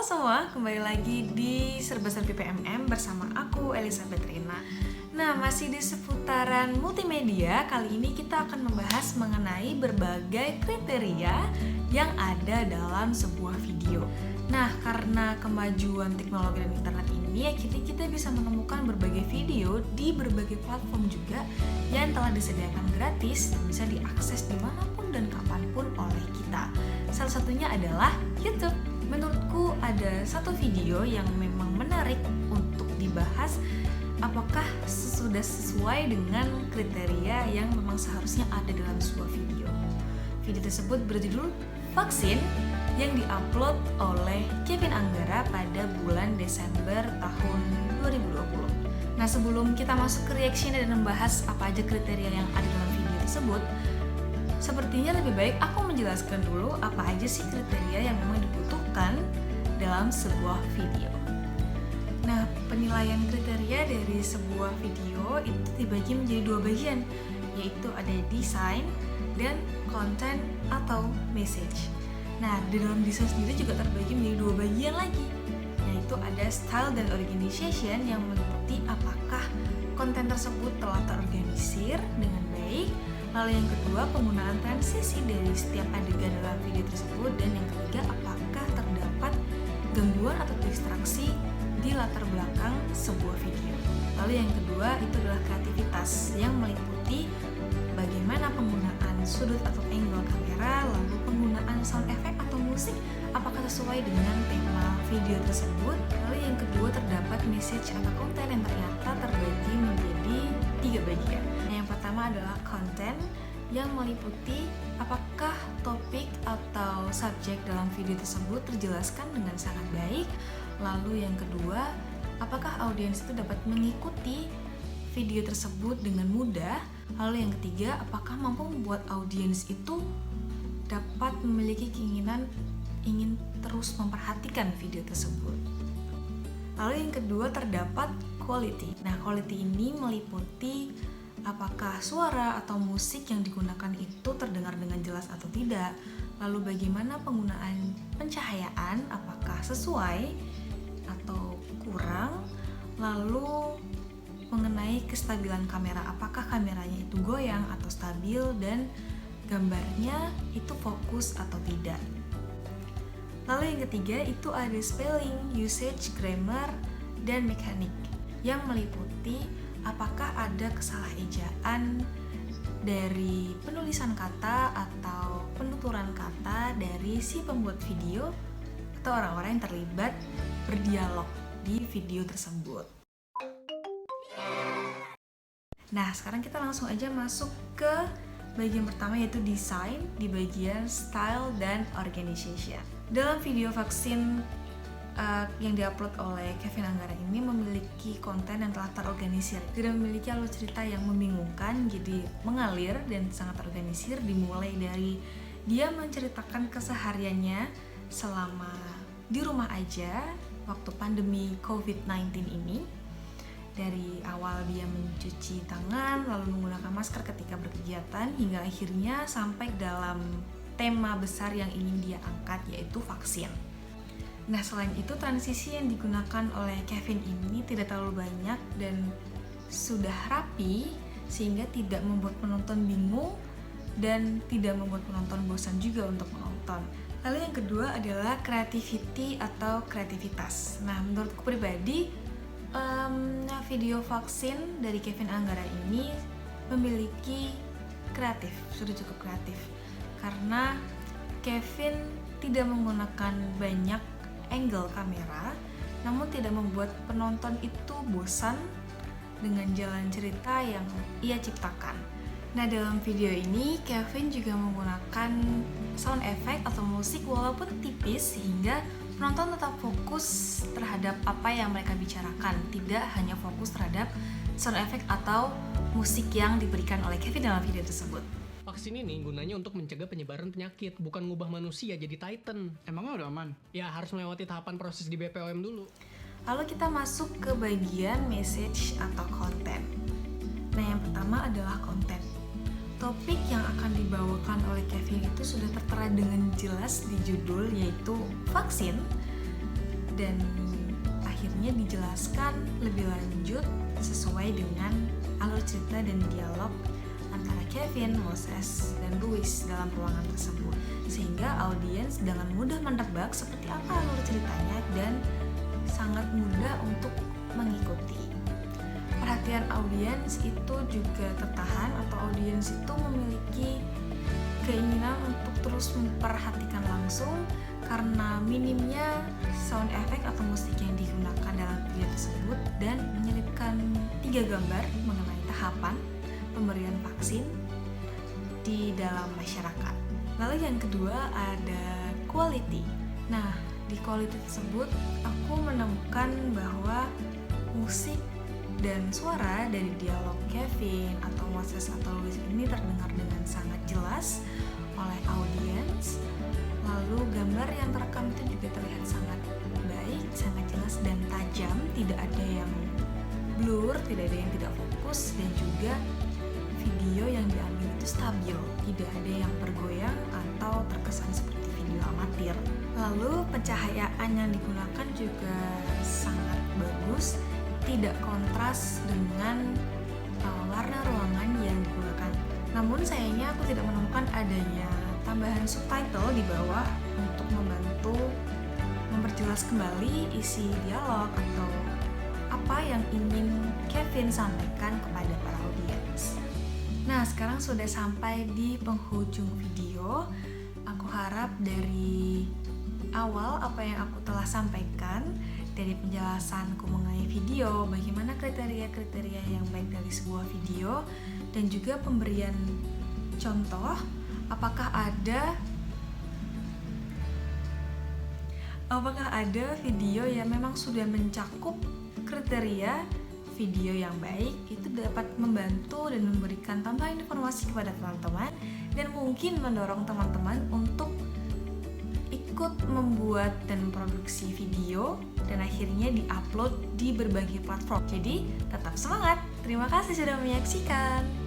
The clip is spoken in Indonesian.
semua, kembali lagi di Serba-Serbi PMM bersama aku Elizabeth Rina. Nah, masih di seputaran multimedia, kali ini kita akan membahas mengenai berbagai kriteria yang ada dalam sebuah video. Nah, karena kemajuan teknologi dan internet ini, kita bisa menemukan berbagai video di berbagai platform juga yang telah disediakan gratis dan bisa diakses dimanapun dan kapanpun oleh kita. Salah satunya adalah YouTube. Menurutku ada satu video yang memang menarik untuk dibahas, apakah sudah sesuai dengan kriteria yang memang seharusnya ada dalam sebuah video. Video tersebut berjudul Vaksin yang diupload oleh Kevin Anggara pada bulan Desember tahun 2020. Nah, sebelum kita masuk ke reaction dan membahas apa aja kriteria yang ada dalam video tersebut, sepertinya lebih baik aku menjelaskan dulu apa aja sih kriteria yang memang dibutuhkan dalam sebuah video. Nah, penilaian kriteria dari sebuah video itu dibagi menjadi dua bagian, yaitu ada desain dan konten atau message. Nah, di dalam desain sendiri juga terbagi menjadi dua bagian lagi, yaitu ada style dan organization yang meliputi apakah konten tersebut telah terorganisir dengan baik. Lalu yang kedua, penggunaan transisi dari setiap adegan dalam video tersebut. Dan yang ketiga, apakah terdapat gangguan atau distraksi di latar belakang sebuah video. Lalu yang kedua, itu adalah kreativitas yang meliputi bagaimana penggunaan sudut atau angle kamera, lalu penggunaan sound effect atau musik, apakah sesuai dengan tema video tersebut. Lalu yang kedua, terdapat message atau konten yang ternyata terbagi menjadi tiga bagian. Yang pertama adalah konten yang meliputi apakah topik atau subjek dalam video tersebut terjelaskan dengan sangat baik. Lalu yang kedua, apakah audiens itu dapat mengikuti video tersebut dengan mudah. Lalu yang ketiga, apakah mampu membuat audiens itu dapat memiliki keinginan ingin terus memperhatikan video tersebut. Lalu yang kedua, terdapat quality. Nah, quality ini meliputi apakah suara atau musik yang digunakan itu terdengar dengan jelas atau tidak. Lalu bagaimana penggunaan pencahayaan, apakah sesuai atau kurang. Lalu mengenai kestabilan kamera, apakah kameranya itu goyang atau stabil, dan gambarnya itu fokus atau tidak. Lalu yang ketiga itu ada spelling, usage, grammar, dan mekanik yang meliputi apakah ada kesalahejaan dari penulisan kata atau penuturan kata dari si pembuat video atau orang-orang yang terlibat berdialog di video tersebut. Nah, sekarang kita langsung aja masuk ke bagian pertama, yaitu desain di bagian style dan organization. Dalam video vaksin yang diupload oleh Kevin Anggara ini memiliki konten yang telah terorganisir, tidak memiliki alur cerita yang membingungkan, jadi mengalir dan sangat terorganisir. Dimulai dari dia menceritakan kesehariannya selama di rumah aja waktu pandemi COVID-19 ini. Dari awal dia mencuci tangan, lalu menggunakan masker ketika berkegiatan, hingga akhirnya sampai dalam tema besar yang ingin dia angkat, yaitu vaksin. Nah, selain itu transisi yang digunakan oleh Kevin ini tidak terlalu banyak dan sudah rapi sehingga tidak membuat penonton bingung dan tidak membuat penonton bosan juga untuk menonton. Lalu yang kedua adalah creativity atau kreativitas. Nah, menurutku pribadi video vaksin dari Kevin Anggara ini memiliki kreatif, sudah cukup kreatif karena Kevin tidak menggunakan banyak angle kamera, namun tidak membuat penonton itu bosan dengan jalan cerita yang ia ciptakan. Nah, dalam video ini Kevin juga menggunakan sound effect atau musik walaupun tipis sehingga penonton tetap fokus terhadap apa yang mereka bicarakan, tidak hanya fokus terhadap sound effect atau musik yang diberikan oleh Kevin dalam video tersebut. Vaksin ini gunanya untuk mencegah penyebaran penyakit, bukan ngubah manusia jadi Titan. Emangnya udah aman? Ya, harus melewati tahapan proses di BPOM dulu. Lalu kita masuk ke bagian message atau konten. Nah, yang pertama adalah konten. Topik yang akan dibawakan oleh Kevin itu sudah tertera dengan jelas di judul, yaitu vaksin. dan akhirnya dijelaskan lebih lanjut sesuai dengan alur cerita dan dialog antara Kevin, Moses, dan Louis dalam ruangan tersebut, sehingga audiens dengan mudah menebak seperti apa alur ceritanya dan sangat mudah untuk mengikuti. Perhatian audiens itu juga tertahan, atau audiens itu memiliki keinginan untuk terus memperhatikan langsung karena minimnya sound effect atau musik yang digunakan dalam video tersebut, dan menyelipkan 3 gambar mengenai tahapan pemberian vaksin di dalam masyarakat. Lalu yang kedua ada quality. Nah, di quality tersebut aku menemukan bahwa musik dan suara dari dialog Kevin atau Moses atau Louis ini terdengar dengan sangat jelas oleh audiens. Lalu gambar yang terekam itu juga terlihat sangat baik, sangat jelas dan tajam, tidak ada yang blur, tidak ada yang tidak fokus, dan juga video yang diambil itu stabil, tidak ada yang bergoyang atau terkesan seperti video amatir. Lalu pencahayaan yang digunakan juga sangat bagus, tidak kontras dengan warna ruangan yang digunakan. Namun sayangnya aku tidak menemukan adanya tambahan subtitle di bawah untuk membantu memperjelas kembali isi dialog atau apa yang ingin Kevin sampaikan kepada para audiens. Nah, sekarang sudah sampai di penghujung video. Aku harap dari awal apa yang aku telah sampaikan, dari penjelasanku mengenai video, bagaimana kriteria-kriteria yang baik dari sebuah video, dan juga pemberian contoh, apakah ada video yang memang sudah mencakup kriteria video yang baik, itu dapat membantu dan memberikan tambahan informasi kepada teman-teman, dan mungkin mendorong teman-teman untuk ikut membuat dan memproduksi video dan akhirnya diupload di berbagai platform. Jadi tetap semangat. Terima kasih sudah menyaksikan.